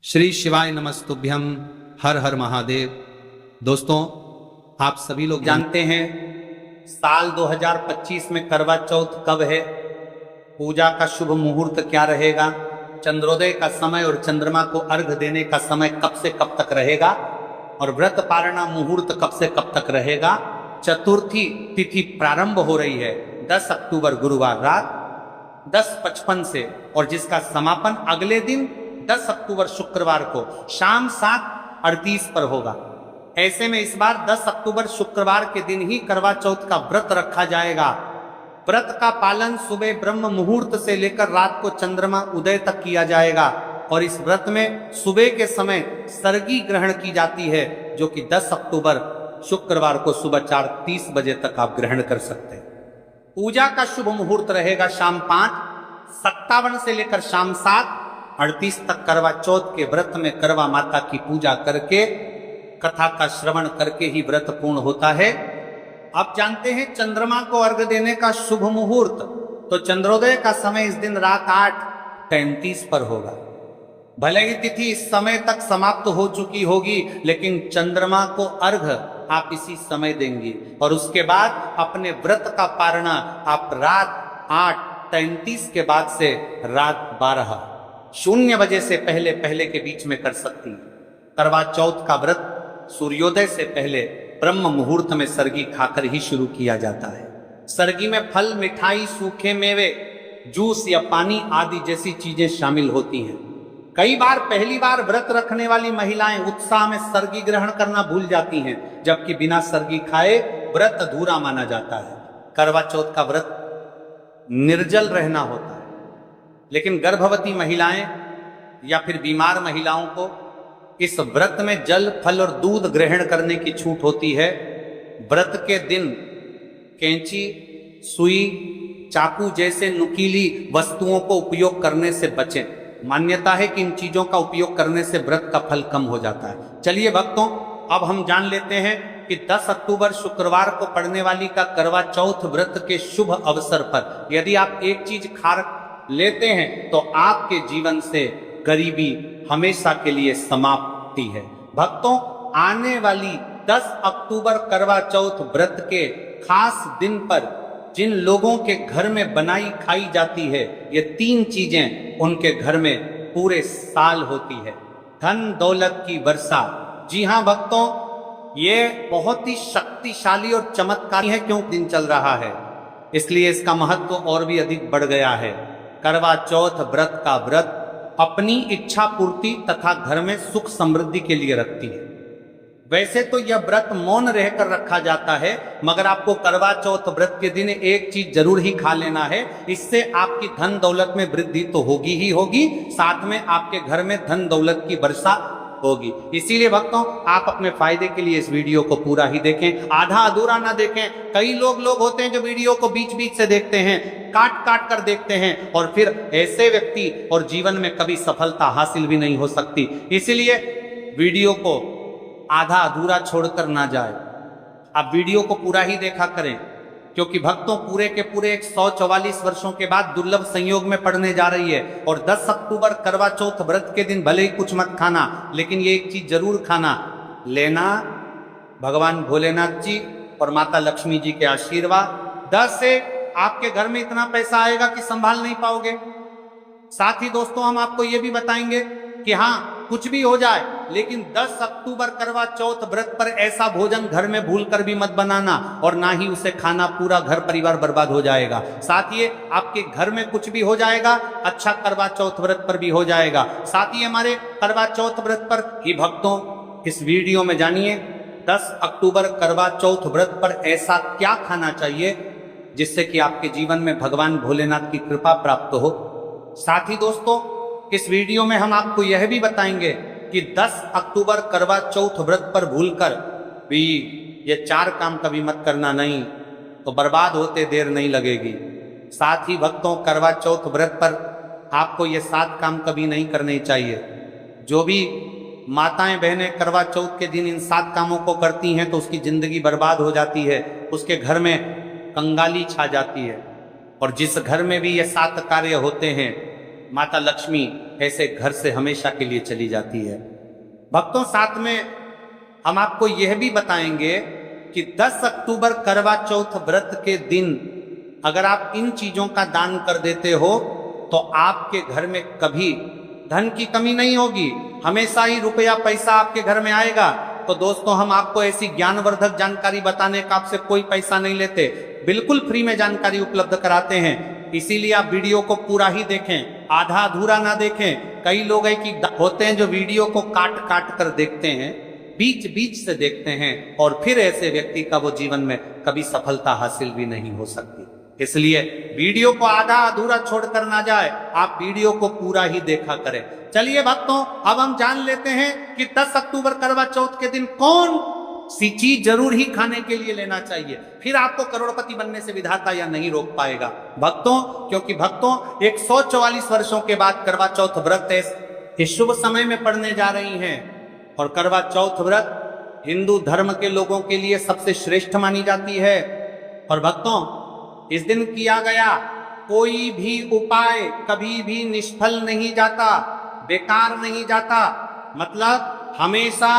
श्री शिवाय नमस्तुभ्यम। हर हर महादेव। दोस्तों, आप सभी लोग जानते हैं साल 2025 में करवा चौथ कब है, पूजा का शुभ मुहूर्त क्या रहेगा, चंद्रोदय का समय और चंद्रमा को अर्घ देने का समय कब से कब तक रहेगा, और व्रत पारणा मुहूर्त कब से कब तक रहेगा। चतुर्थी तिथि प्रारंभ हो रही है 10 अक्टूबर गुरुवार रात 10:55 से, और जिसका समापन अगले दिन 10 अक्टूबर शुक्रवार को शाम 7:38 पर होगा। ऐसे में इस बार 10 अक्टूबर शुक्रवार के दिन ही करवा चौथ का व्रत रखा जाएगा। व्रत का पालन सुबह ब्रह्म मुहूर्त से लेकर रात को चंद्रमा उदय तक किया जाएगा, और इस व्रत में सुबह के समय सर्गी ग्रहण की जाती है, जो कि 10 अक्टूबर शुक्रवार को सुबह 4:30 बजे तक आप ग्रहण कर सकते हैं। पूजा का शुभ मुहूर्त रहेगा शाम 5:57 से लेकर शाम 7:38 तक। करवा चौथ के व्रत में करवा माता की पूजा करके, कथा का श्रवण करके ही व्रत पूर्ण होता है। आप जानते हैं चंद्रमा को अर्घ देने का शुभ मुहूर्त, तो चंद्रोदय का समय इस दिन रात 8:33 पर होगा। भले ही तिथि इस समय तक समाप्त हो चुकी होगी, लेकिन चंद्रमा को अर्घ आप इसी समय देंगे, और उसके बाद अपने व्रत का पारणा आप रात 8:33 के बाद से रात 12:00 बजे से पहले पहले के बीच में कर सकती। करवा चौथ का व्रत सूर्योदय से पहले ब्रह्म मुहूर्त में सरगी खाकर ही शुरू किया जाता है। सरगी में फल, मिठाई, सूखे मेवे, जूस या पानी आदि जैसी चीजें शामिल होती हैं। कई बार पहली बार व्रत रखने वाली महिलाएं उत्साह में सरगी ग्रहण करना भूल जाती हैं, जबकि बिना सरगी खाए व्रत अधूरा माना जाता है। करवा चौथ का व्रत निर्जल रहना होता है, लेकिन गर्भवती महिलाएं या फिर बीमार महिलाओं को इस व्रत में जल, फल और दूध ग्रहण करने की छूट होती है। व्रत के दिन कैंची, सुई, चाकू जैसे नुकीली वस्तुओं को उपयोग करने से बचें। मान्यता है कि इन चीजों का उपयोग करने से व्रत का फल कम हो जाता है। चलिए भक्तों, अब हम जान लेते हैं कि 10 अक्टूबर शुक्रवार को पड़ने वाली का करवा चौथ व्रत के शुभ अवसर पर यदि आप एक चीज खा लेते हैं तो आपके जीवन से गरीबी हमेशा के लिए समाप्ति है। भक्तों, आने वाली 10 अक्टूबर करवा चौथ व्रत के खास दिन पर जिन लोगों के घर में बनाई खाई जाती है, ये 3 चीजें उनके घर में पूरे साल होती है। धन दौलत की वर्षा। जी हाँ भक्तों, ये बहुत ही शक्तिशाली और चमत्कारी है। क्यों दिन चल रहा है, इसलिए इसका महत्व और भी अधिक बढ़ गया है। करवा चौथ व्रत का व्रत अपनी इच्छा पूर्ति तथा घर में सुख समृद्धि के लिए रखती है। वैसे तो यह व्रत मौन रहकर रखा जाता है, मगर आपको करवा चौथ व्रत के दिन एक चीज जरूर ही खा लेना है। इससे आपकी धन दौलत में वृद्धि तो होगी ही होगी, साथ में आपके घर में धन दौलत की वर्षा होगी। इसीलिए भक्तों, आप अपने फायदे के लिए इस वीडियो को पूरा ही देखें, आधा अधूरा ना देखें। कई लोग होते हैं जो वीडियो को बीच बीच से देखते हैं, काट काट कर देखते हैं, और फिर ऐसे व्यक्ति और जीवन में कभी सफलता हासिल भी नहीं हो सकती। इसीलिए वीडियो को आधा अधूरा छोड़कर ना जाए, आप वीडियो को पूरा ही देखा करें, क्योंकि भक्तों पूरे के पूरे 144 वर्षों के बाद दुर्लभ संयोग में पड़ने जा रही है। और 10 अक्टूबर करवा चौथ व्रत के दिन भले ही कुछ मत खाना, लेकिन ये एक चीज जरूर खाना लेना, भगवान भोलेनाथ जी और माता लक्ष्मी जी के आशीर्वाद। 10 से आपके घर में इतना पैसा आएगा कि संभाल नहीं पाओगे। साथ ही दोस्तों, हम आपको ये भी बताएंगे कि हाँ, कुछ भी हो जाए, लेकिन 10 अक्टूबर करवा चौथ व्रत पर ऐसा भोजन घर में भूलकर भी मत बनाना, और ना ही उसे खाना, पूरा घर परिवार बर्बाद हो जाएगा। साथ ही आपके घर में कुछ भी हो जाएगा, अच्छा करवा चौथ व्रत पर भी हो जाएगा। साथ ही हमारे करवा चौथ व्रत पर ही भक्तों इस वीडियो में जानिए 10 अक्टूबर करवा चौथ व्रत पर ऐसा क्या खाना चाहिए जिससे कि आपके जीवन में भगवान भोलेनाथ की कृपा प्राप्त हो। साथ ही दोस्तों, इस वीडियो में हम आपको यह भी बताएंगे कि 10 अक्टूबर करवा चौथ व्रत पर भूलकर भी ये 4 काम कभी मत करना, नहीं तो बर्बाद होते देर नहीं लगेगी। साथ ही भक्तों, करवा चौथ व्रत पर आपको ये 7 काम कभी नहीं करने चाहिए। जो भी माताएं बहनें करवा चौथ के दिन इन 7 कामों को करती हैं तो उसकी जिंदगी बर्बाद हो जाती है, उसके घर में कंगाली छा जाती है। और जिस घर में भी ये 7 कार्य होते हैं माता लक्ष्मी ऐसे घर से हमेशा के लिए चली जाती है। भक्तों, साथ में हम आपको यह भी बताएंगे कि 10 अक्टूबर करवा चौथ व्रत के दिन अगर आप इन चीजों का दान कर देते हो तो आपके घर में कभी धन की कमी नहीं होगी, हमेशा ही रुपया पैसा आपके घर में आएगा। तो दोस्तों, हम आपको ऐसी ज्ञानवर्धक जानकारी बताने का आपसे कोई पैसा नहीं लेते, बिल्कुल फ्री में जानकारी उपलब्ध कराते हैं। इसीलिए आप वीडियो को पूरा ही देखें, आधा अधूरा ना देखें। कई लोग है कि होते हैं जो वीडियो को काट काट कर देखते हैं, बीच बीच से देखते हैं, और फिर ऐसे व्यक्ति का वो जीवन में कभी सफलता हासिल भी नहीं हो सकती। इसलिए वीडियो को आधा अधूरा छोड़कर ना जाए, आप वीडियो को पूरा ही देखा करें। चलिए भक्तों, अब हम जान लेते हैं कि 10 अक्टूबर करवा चौथ के दिन कौन सी चीज जरूर ही खाने के लिए लेना चाहिए, फिर आपको करोड़पति बनने से विधाता या नहीं रोक पाएगा। भक्तों, क्योंकि भक्तों 144 वर्षों के बाद करवा चौथ व्रत इस शुभ समय में पड़ने जा रही हैं, और करवा चौथ व्रत हिंदू धर्म के लोगों के लिए सबसे श्रेष्ठ मानी जाती है। और भक्तों, इस दिन किया गया कोई भी उपाय कभी भी निष्फल नहीं जाता, बेकार नहीं जाता, मतलब हमेशा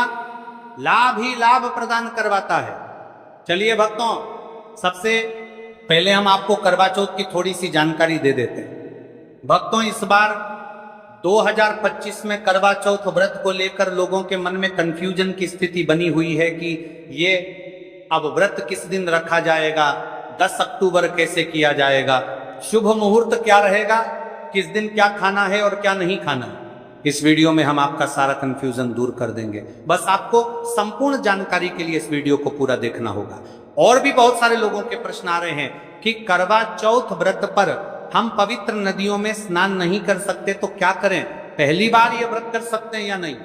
लाभ ही लाभ प्रदान करवाता है। चलिए भक्तों, सबसे पहले हम आपको करवा चौथ की थोड़ी सी जानकारी दे देते हैं। भक्तों, इस बार 2025 में करवा चौथ व्रत को लेकर लोगों के मन में कंफ्यूजन की स्थिति बनी हुई है कि ये अब व्रत किस दिन रखा जाएगा, 10 अक्टूबर कैसे किया जाएगा, शुभ मुहूर्त क्या रहेगा, किस दिन क्या खाना है और क्या नहीं खाना। इस वीडियो में हम आपका सारा कंफ्यूजन दूर कर देंगे, बस आपको संपूर्ण जानकारी के लिए इस वीडियो को पूरा देखना होगा। और भी बहुत सारे लोगों के प्रश्न आ रहे हैं कि करवा चौथ व्रत पर हम पवित्र नदियों में स्नान नहीं कर सकते तो क्या करें, पहली बार ये व्रत कर सकते हैं या नहीं।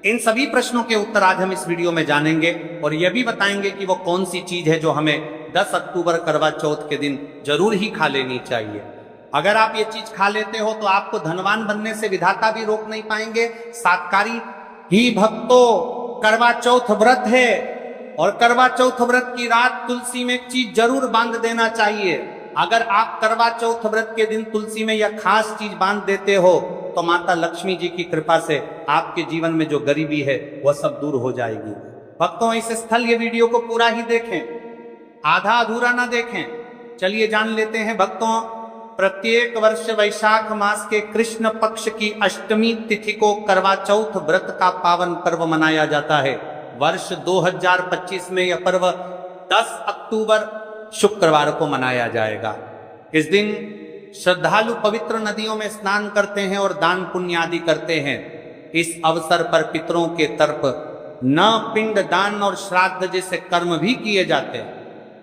इन सभी प्रश्नों के उत्तर आज हम इस वीडियो में जानेंगे, और यह भी बताएंगे कि वो कौन सी चीज है जो हमें 10 अक्टूबर करवा चौथ के दिन जरूर ही खा लेनी चाहिए। अगर आप ये चीज खा लेते हो तो आपको धनवान बनने से विधाता भी रोक नहीं पाएंगे। सातकारी ही भक्तों करवा चौथ व्रत है, और करवा चौथ व्रत की रात तुलसी में एक चीज जरूर बांध देना चाहिए। अगर आप करवा चौथ व्रत के दिन तुलसी में यह खास चीज बांध देते हो तो माता लक्ष्मी जी की कृपा से आपके जीवन में जो गरीबी है वह सब दूर हो जाएगी। भक्तों, इस स्थल ये वीडियो को पूरा ही देखें, आधा अधूरा ना देखें। चलिए जान लेते हैं भक्तों, प्रत्येक वर्ष वैशाख मास के कृष्ण पक्ष की अष्टमी तिथि को करवा चौथ व्रत का पावन पर्व मनाया जाता है। वर्ष 2025 में यह पर्व 10 अक्टूबर शुक्रवार को मनाया जाएगा। इस दिन श्रद्धालु पवित्र नदियों में स्नान करते हैं और दान पुण्य आदि करते हैं। इस अवसर पर पितरों के तरफ न पिंड दान और श्राद्ध जैसे कर्म भी किए जाते हैं।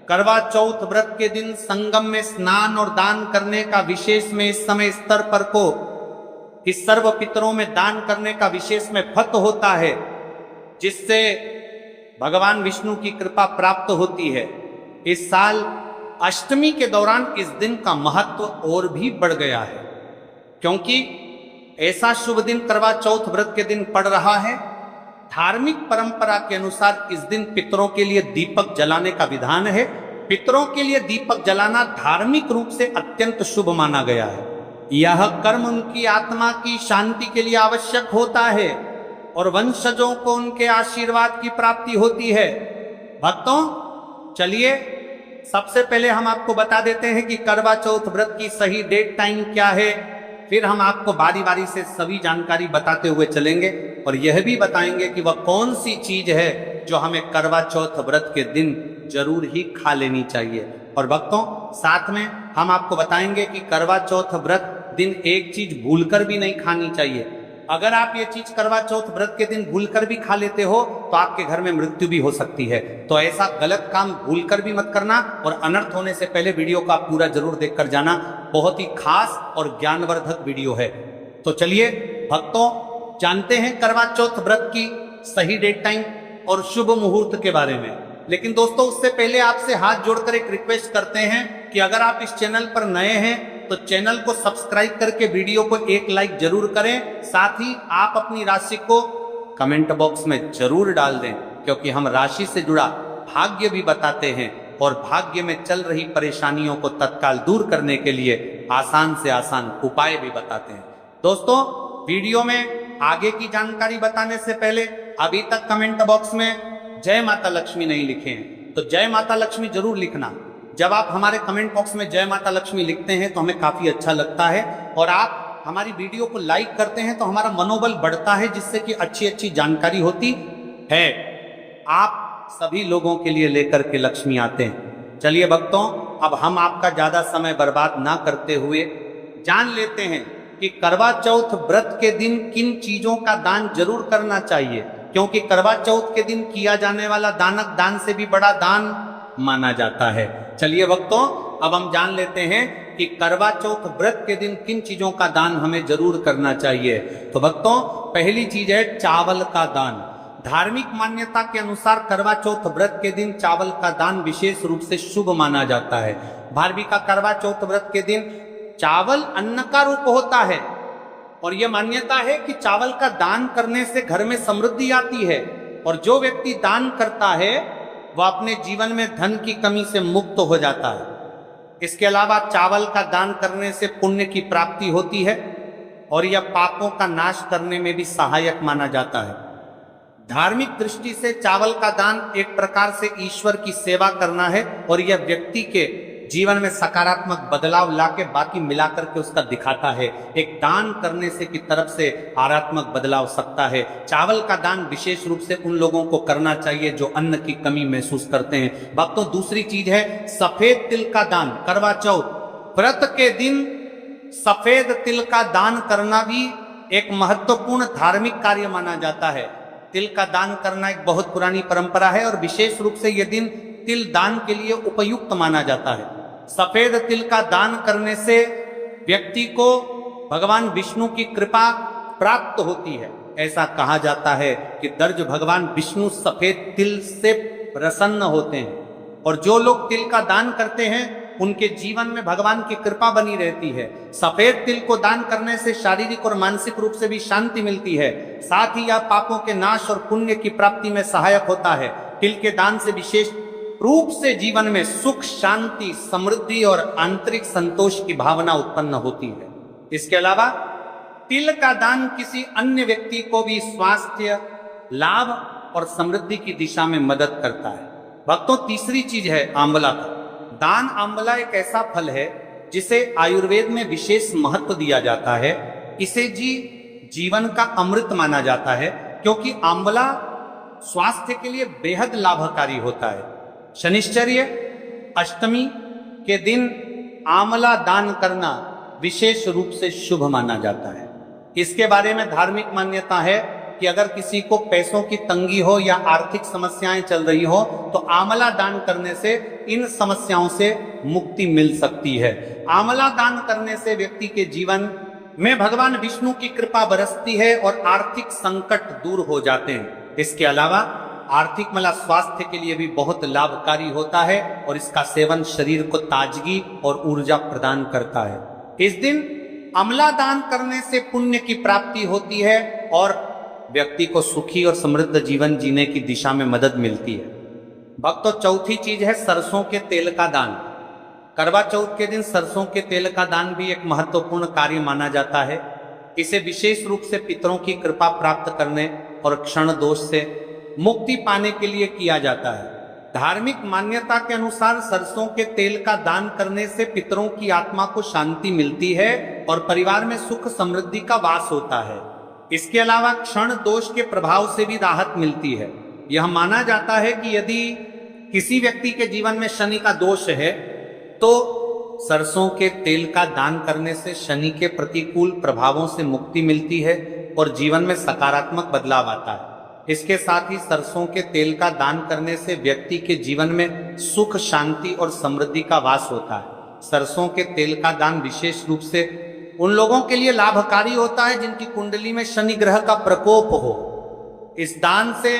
करवा चौथ व्रत के दिन संगम में स्नान और दान करने का विशेष में इस समय स्तर पर को इस सर्व पितरों में दान करने का विशेष में फत होता है, जिससे भगवान विष्णु की कृपा प्राप्त होती है। इस साल अष्टमी के दौरान इस दिन का महत्व और भी बढ़ गया है, क्योंकि ऐसा शुभ दिन करवा चौथ व्रत के दिन पड़ रहा है। धार्मिक परंपरा के अनुसार इस दिन पितरों के लिए दीपक जलाने का विधान है। पितरों के लिए दीपक जलाना धार्मिक रूप से अत्यंत शुभ माना गया है। यह कर्म उनकी आत्मा की शांति के लिए आवश्यक होता है और वंशजों को उनके आशीर्वाद की प्राप्ति होती है। भक्तों, चलिए सबसे पहले हम आपको बता देते हैं कि करवा चौथ व्रत की सही डेट टाइम क्या है, फिर हम आपको बारी बारी से सभी जानकारी बताते हुए चलेंगे और यह भी बताएंगे कि वह कौन सी चीज है जो हमें करवा चौथ व्रत के दिन जरूर ही खा लेनी चाहिए। और भक्तों, साथ में हम आपको बताएंगे कि करवा चौथ व्रत दिन एक चीज भूलकर भी नहीं खानी चाहिए। अगर आप ये चीज करवा चौथ व्रत के दिन भूलकर भी खा लेते हो तो आपके घर में मृत्यु भी हो सकती है। तो ऐसा गलत काम भूलकर भी मत करना, और अनर्थ होने से पहले वीडियो को आप पूरा जरूर देखकर जाना। बहुत ही खास और ज्ञानवर्धक वीडियो है। तो चलिए भक्तों, जानते हैं करवा चौथ व्रत की सही डेट टाइम और शुभ मुहूर्त के बारे में। लेकिन दोस्तों, उससे पहले आपसे हाथ जोड़कर एक रिक्वेस्ट करते हैं कि अगर आप इस चैनल पर नए हैं तो चैनल को सब्सक्राइब करके वीडियो को एक लाइक जरूर करें। साथ ही आप अपनी राशि को कमेंट बॉक्स में जरूर डाल दें, क्योंकि हम राशि से जुड़ा भाग्य भी बताते हैं और भाग्य में चल रही परेशानियों को तत्काल दूर करने के लिए आसान से आसान उपाय भी बताते हैं। दोस्तों, वीडियो में आगे की जानकारी बताने से पहले अभी तक कमेंट बॉक्स में जय माता लक्ष्मी नहीं लिखे हैं तो जय माता लक्ष्मी जरूर लिखना। जब आप हमारे कमेंट बॉक्स में जय माता लक्ष्मी लिखते हैं तो हमें काफी अच्छा लगता है, और आप हमारी वीडियो को लाइक करते हैं तो हमारा मनोबल बढ़ता है, जिससे कि अच्छी अच्छी जानकारी होती है। आप सभी लोगों के लिए लेकर के लक्ष्मी आते हैं। चलिए भक्तों, अब हम आपका ज्यादा समय बर्बाद ना करते हुए जान लेते हैं कि करवा चौथ व्रत के दिन किन चीजों का दान जरूर करना चाहिए, क्योंकि करवा चौथ के दिन किया जाने वाला दानक दान से भी बड़ा दान माना जाता है। चलिए भक्तों, अब हम जान लेते हैं कि करवा चौथ व्रत के दिन किन चीजों का दान हमें जरूर करना चाहिए। तो भक्तों, पहली चीज है चावल का दान। धार्मिक मान्यता के अनुसार करवा चौथ व्रत के दिन चावल का दान विशेष रूप से शुभ माना जाता है। भारवी का करवा चौथ व्रत के दिन चावल अन्न का रूप होता है, और यह मान्यता है कि चावल का दान करने से घर में समृद्धि आती है, और जो व्यक्ति दान करता है वह अपने जीवन में धन की कमी से मुक्त हो जाता है। इसके अलावा चावल का दान करने से पुण्य की प्राप्ति होती है, और यह पापों का नाश करने में भी सहायक माना जाता है। धार्मिक दृष्टि से चावल का दान एक प्रकार से ईश्वर की सेवा करना है, और यह व्यक्ति के जीवन में सकारात्मक बदलाव लाके बाकी मिलाकर के उसका दिखाता है। एक दान करने से की तरफ से आध्यात्मिक बदलाव सकता है। चावल का दान विशेष रूप से उन लोगों को करना चाहिए जो अन्न की कमी महसूस करते हैं। भक्तों, दूसरी चीज है सफेद तिल का दान। करवा चौथ व्रत के दिन सफेद तिल का दान करना भी एक महत्वपूर्ण धार्मिक कार्य माना जाता है। तिल का दान करना एक बहुत पुरानी परंपरा है, और विशेष रूप से यह दिन तिल दान के लिए उपयुक्त माना जाता है। सफेद तिल का दान करने से व्यक्ति को भगवान विष्णु की कृपा प्राप्त होती है। ऐसा कहा जाता है कि दर्ज भगवान विष्णु सफेद तिल से प्रसन्न होते हैं, और जो लोग तिल का दान करते हैं उनके जीवन में भगवान की कृपा बनी रहती है। सफेद तिल को दान करने से शारीरिक और मानसिक रूप से भी शांति मिलती है। साथ ही यह पापों के नाश और पुण्य की प्राप्ति में सहायक होता है। तिल के दान से विशेष रूप से जीवन में सुख, शांति, समृद्धि और आंतरिक संतोष की भावना उत्पन्न होती है। इसके अलावा तिल का दान किसी अन्य व्यक्ति को भी स्वास्थ्य लाभ और समृद्धि की दिशा में मदद करता है। भक्तों, तीसरी चीज है आंवला का दान। आंवला एक ऐसा फल है जिसे आयुर्वेद में विशेष महत्व दिया जाता है। इसे जीवन का अमृत माना जाता है, क्योंकि आंवला स्वास्थ्य के लिए बेहद लाभकारी होता है। शनिश्चर्य अष्टमी के दिन आंवला दान करना विशेष रूप से शुभ माना जाता है। इसके बारे में धार्मिक मान्यता है कि अगर किसी को पैसों की तंगी हो या आर्थिक समस्याएं चल रही हो तो आंवला दान करने से इन समस्याओं से मुक्ति मिल सकती है। आंवला दान करने से व्यक्ति के जीवन में भगवान विष्णु की कृपा बरसती है और आर्थिक संकट दूर हो जाते हैं। इसके अलावा आर्थिक स्वास्थ्य के लिए भी बहुत लाभकारी होता है, और इसका सेवन शरीर को ताजगी और ऊर्जा प्रदान करता है। इस दिन आंवला दान करने से पुण्य की प्राप्ति होती है और व्यक्ति को सुखी और समृद्ध जीवन जीने की दिशा में मदद मिलती है। भक्तों, चौथी चीज है सरसों के तेल का दान। करवा चौथ के दिन सरसों के तेल का दान भी एक महत्वपूर्ण कार्य माना जाता है। इसे विशेष रूप से पितरों की कृपा प्राप्त करने और क्षण दोष से मुक्ति पाने के लिए किया जाता है। धार्मिक मान्यता के अनुसार सरसों के तेल का दान करने से पितरों की आत्मा को शांति मिलती है और परिवार में सुख समृद्धि का वास होता है। इसके अलावा क्षण दोष के प्रभाव से भी राहत मिलती है। यह माना जाता है कि यदि किसी व्यक्ति के जीवन में शनि का दोष है तो सरसों के तेल का दान करने से शनि के प्रतिकूल प्रभावों से मुक्ति मिलती है और जीवन में सकारात्मक बदलाव आता है। इसके साथ ही सरसों के तेल का दान करने से व्यक्ति के जीवन में सुख, शांति और समृद्धि का वास होता है। सरसों के तेल का दान विशेष रूप से उन लोगों के लिए लाभकारी होता है जिनकी कुंडली में शनि ग्रह का प्रकोप हो। इस दान से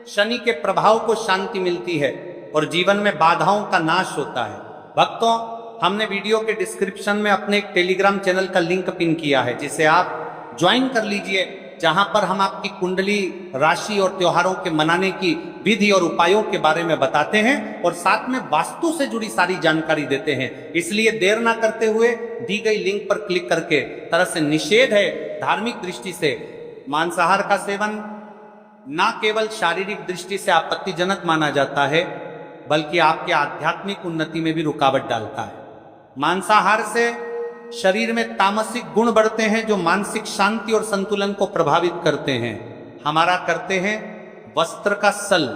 शनि के प्रभाव को शांति मिलती है और जीवन में बाधाओं का नाश होता है। भक्तों, हमने वीडियो के डिस्क्रिप्शन में अपने एक टेलीग्राम चैनल का लिंक पिन किया है, जिसे आप ज्वाइन कर लीजिए जहां पर हम आपकी कुंडली राशि और त्योहारों के मनाने की विधि और उपायों के बारे में बताते हैं और साथ में वास्तु से जुड़ी सारी जानकारी देते हैं। इसलिए देर ना करते हुए दी गई लिंक पर क्लिक करके, तरह से निषेध है धार्मिक दृष्टि से मांसाहार का सेवन ना केवल शारीरिक दृष्टि से आपत्तिजनक माना जाता है बल्कि आपके आध्यात्मिक उन्नति में भी रुकावट डालता है। मांसाहार से शरीर में तामसिक गुण बढ़ते हैं जो मानसिक शांति और संतुलन को प्रभावित करते हैं। हमारा करते हैं वस्त्र का सल।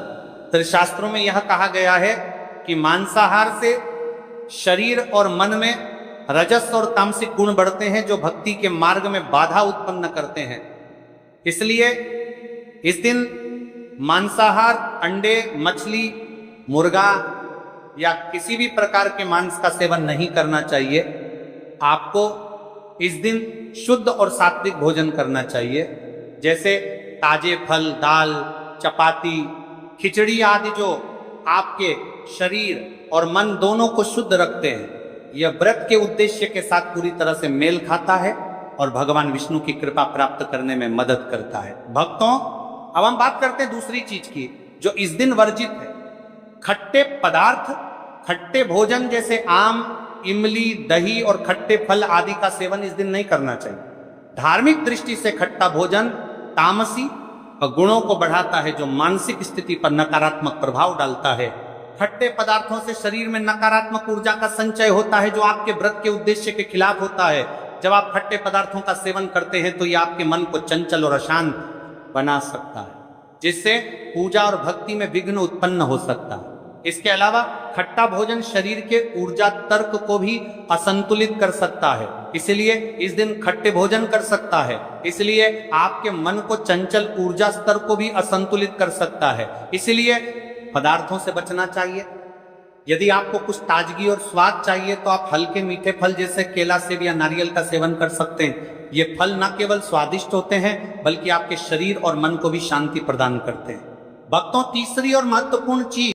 शास्त्रों में यह कहा गया है कि मांसाहार से शरीर और मन में रजस और तामसिक गुण बढ़ते हैं जो भक्ति के मार्ग में बाधा उत्पन्न करते हैं। इसलिए इस दिन मांसाहार, अंडे, मछली, मुर्गा या किसी भी प्रकार के मांस का सेवन नहीं करना चाहिए। आपको इस दिन शुद्ध और सात्विक भोजन करना चाहिए, जैसे ताजे फल, दाल, चपाती, खिचड़ी आदि जो आपके शरीर और मन दोनों को शुद्ध रखते हैं। यह व्रत के उद्देश्य के साथ पूरी तरह से मेल खाता है और भगवान विष्णु की कृपा प्राप्त करने में मदद करता है। भक्तों, अब हम बात करते हैं दूसरी चीज की जो इस दिन वर्जित है। खट्टे पदार्थ, खट्टे भोजन जैसे आम, इमली, दही और खट्टे फल आदि का सेवन इस दिन नहीं करना चाहिए। धार्मिक दृष्टि से खट्टा भोजन तामसी और गुणों को बढ़ाता है जो मानसिक स्थिति पर नकारात्मक प्रभाव डालता है। खट्टे पदार्थों से शरीर में नकारात्मक ऊर्जा का संचय होता है जो आपके व्रत के उद्देश्य के खिलाफ होता है। जब आप खट्टे पदार्थों का सेवन करते हैं तो यह आपके मन को चंचल और अशांत बना सकता है, जिससे पूजा और भक्ति में विघ्न उत्पन्न हो सकता है। इसके अलावा खट्टा भोजन शरीर के ऊर्जा तर्क को भी असंतुलित कर सकता है, इसलिए इस दिन खट्टे भोजन कर सकता है। इसलिए आपके मन को चंचल ऊर्जा स्तर को भी असंतुलित कर सकता है, इसलिए पदार्थों से बचना चाहिए। यदि आपको कुछ ताजगी और स्वाद चाहिए तो आप हल्के मीठे फल जैसे केला, सेब या नारियल का सेवन कर सकते हैं। ये फल न केवल स्वादिष्ट होते हैं बल्कि आपके शरीर और मन को भी शांति प्रदान करते हैं। भक्तों, तीसरी और महत्वपूर्ण चीज